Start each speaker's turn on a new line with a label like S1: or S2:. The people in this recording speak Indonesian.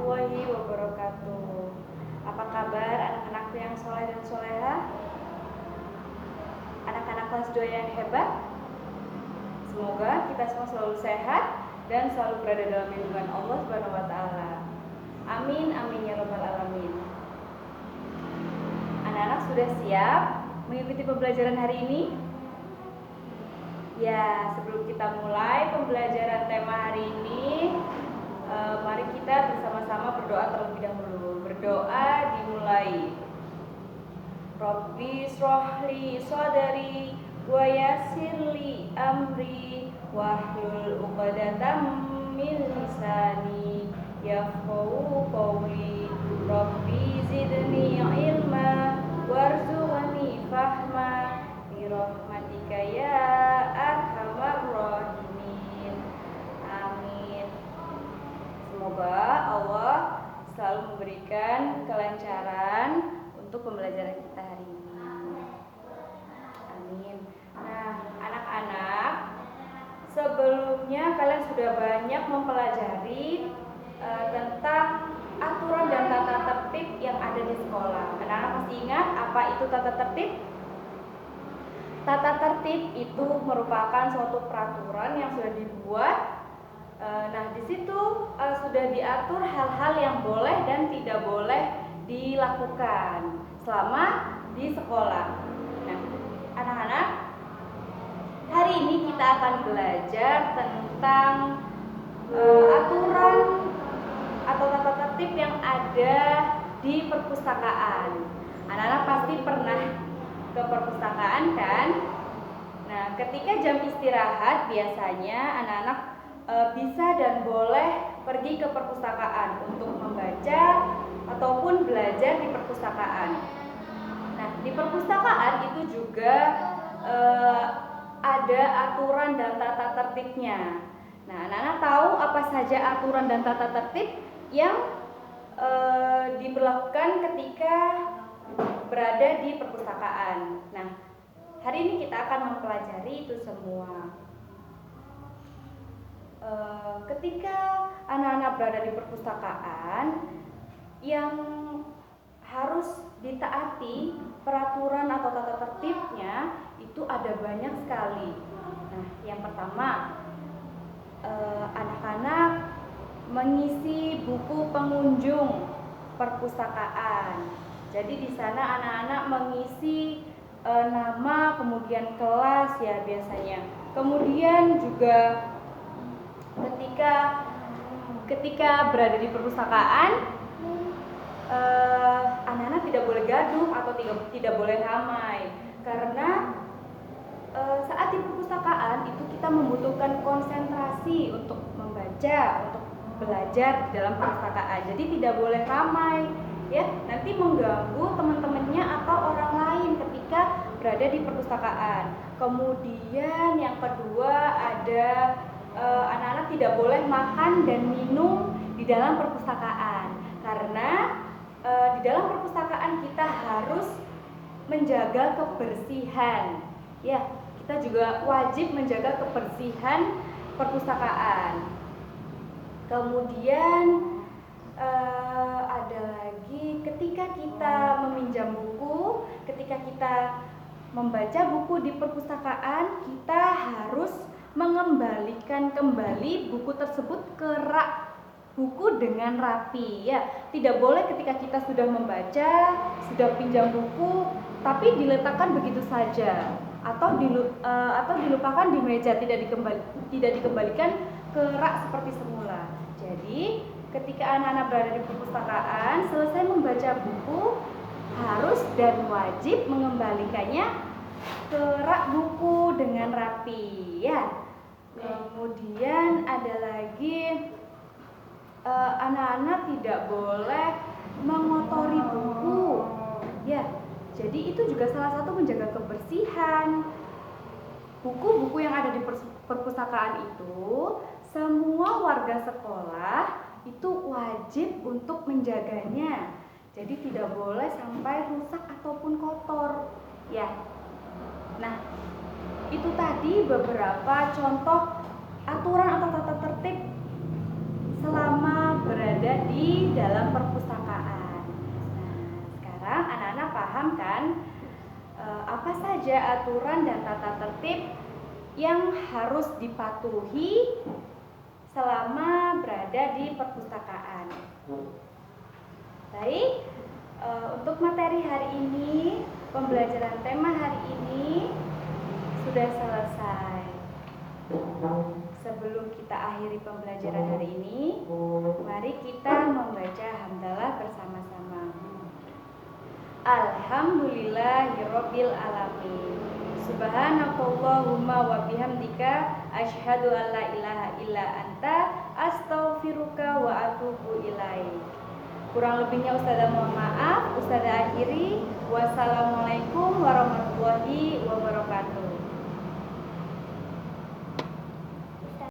S1: warahmatullahi wabarakatuh. Apa kabar anak-anakku yang soleh dan soleha? Anak-anak kelas 2 yang hebat? Semoga kita semua selalu sehat dan selalu berada dalam lindungan Allah Subhanahu wa taala. Amin amin ya rabbal alamin. Anak-anak sudah siap mengikuti pembelajaran hari ini? Ya, sebelum kita mulai pembelajaran tema hari ini, mari kita bersama-sama berdoa terlebih dahulu. Berdoa dimulai. Rabbi shrahli sadri wa yassirli amri wahlul 'uqdatam min lisani yafqahu qawli. Rabbi zidni ilma warzuqni fahma bi rahmatika ya arhamar rahimin. Amin. Semoga Allah selalu memberikan kelancaran untuk pembelajaran kita hari ini. Amin. Nah, anak-anak, sebelumnya kalian sudah banyak mempelajari tentang aturan dan tata tertib yang ada di sekolah. Anak-anak masih ingat apa itu tata tertib? Tata tertib itu merupakan suatu peraturan yang sudah dibuat. Nah, di situ sudah diatur hal-hal yang boleh dan tidak boleh dilakukan selama di sekolah. Nah, anak-anak, hari ini kita akan belajar tentang aturan atau tata tertib yang ada di perpustakaan. Anak-anak pasti pernah ke perpustakaan kan? Nah, ketika jam istirahat biasanya anak-anak bisa dan boleh pergi ke perpustakaan untuk membaca ataupun belajar di perpustakaan. Nah, di perpustakaan itu juga ada aturan dan tata tertibnya. Nah, anak-anak tahu apa saja aturan dan tata tertib yang diberlakukan ketika berada di perpustakaan. Nah, hari ini kita akan mempelajari itu semua. Ketika anak-anak berada di perpustakaan, yang harus ditaati peraturan atau tata tertibnya itu ada banyak sekali. Nah, yang pertama, anak-anak mengisi buku pengunjung perpustakaan. Jadi di sana anak-anak mengisi nama, kemudian kelas ya biasanya. Kemudian juga ketika berada di perpustakaan, anak-anak tidak boleh gaduh atau tidak boleh ramai, karena saat di perpustakaan itu kita membutuhkan konsentrasi untuk membaca, untuk belajar di dalam perpustakaan. Jadi tidak boleh ramai, ya, nanti mengganggu teman-temannya atau orang lain ketika berada di perpustakaan. Kemudian yang kedua ada anak-anak tidak boleh makan dan minum di dalam perpustakaan, karena di dalam perpustakaan kita harus menjaga kebersihan. Ya, kita juga wajib menjaga kebersihan perpustakaan. Kemudian ada lagi ketika kita meminjam buku, ketika kita membaca buku di perpustakaan, kita harus mengembalikan kembali buku tersebut ke rak buku dengan rapi, ya. Tidak boleh ketika kita sudah membaca, sudah pinjam buku, tapi diletakkan begitu saja atau dilupakan di meja, tidak dikembalikan ke rak seperti semula. Jadi ketika anak-anak berada di perpustakaan, selesai membaca buku, harus dan wajib mengembalikannya ke rak buku dengan rapi, ya. Kemudian ada lagi anak-anak tidak boleh mengotori buku, ya. Jadi itu juga salah satu menjaga kebersihan. Buku-buku yang ada di perpustakaan itu, semua warga sekolah itu wajib untuk menjaganya. Jadi tidak boleh sampai rusak ataupun kotor, ya. Nah, itu tadi beberapa contoh aturan atau tata tertib selama berada di di dalam perpustakaan. Nah, sekarang anak-anak paham kan apa saja aturan dan tata tertib yang harus dipatuhi selama berada di perpustakaan. Baik, untuk materi hari ini, pembelajaran tema hari ini sudah selesai. Sebelum kita akhiri pembelajaran hari ini, mari kita membaca hamdalah bersama-sama. Alhamdulillahirabbil alamin. Subhanakallahumma wa bihamdika asyhadu an la ilaha illa anta astaghfiruka wa atubu ilaik. Kurang lebihnya Ustazah mohon maaf. Ustazah akhiri. Wassalamualaikum warahmatullahi wabarakatuh.